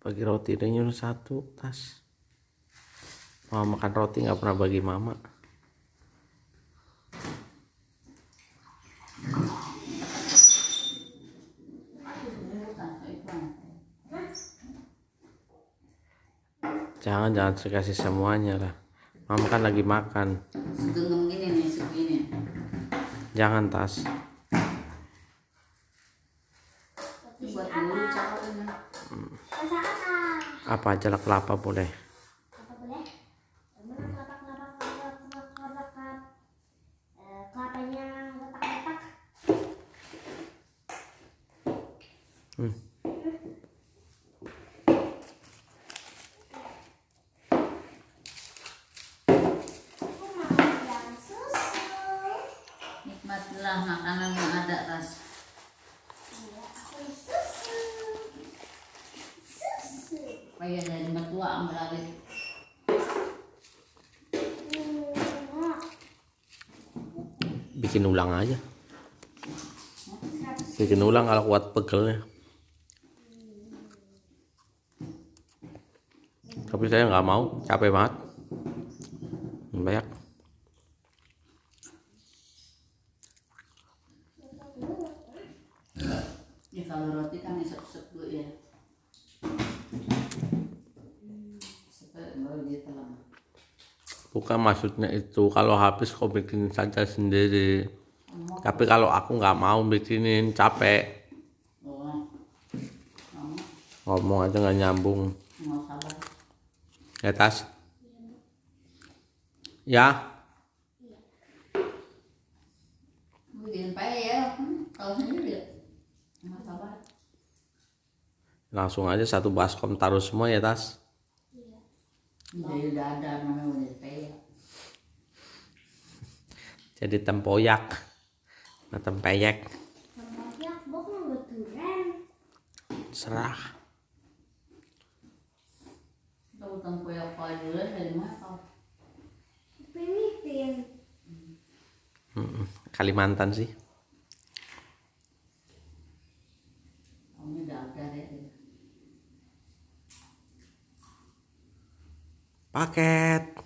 Bagi roti udah nyuruh 1 tas. Mau makan roti nggak pernah bagi mama. Jangan kasih semuanya lah. Mama kan lagi makan. Segenggam gini nih, segini. Jangan tas. Buat dulu caranya. Apa aja lah, kelapa boleh. Kelapanya letak-letak. Nikmatilah makanan yang ada, Tas. Kayak dari mertua ambil alih. Bikin ulang aja. Bikin ulang kalau kuat pegelnya. Tapi saya nggak mau, capek banget. Banyak. Ya kalau roti kan esek-esek dulu ya. Supaya baru dia telan. Bukan maksudnya itu, kalau habis kau bikin saja sendiri. Tapi kalau aku nggak mau bikinin, capek. Oh, Ngomong aja nggak nyambung. nggak sabar. Ya Tas. Ya. Bikin pay ya, kalau sendiri ya. Nggak sabar. Langsung aja 1 baskom taruh semua ya Tas. Jadi udah ada namanya udah pay ya. Jadi tempoyak. Nah, tempeyek. Tempoyak, bok nggak durian. Serah. Tahu tempoyak payulan dari mana kau? Pemimpin. Kalimantan sih. Kamu udah ada ya. Paket.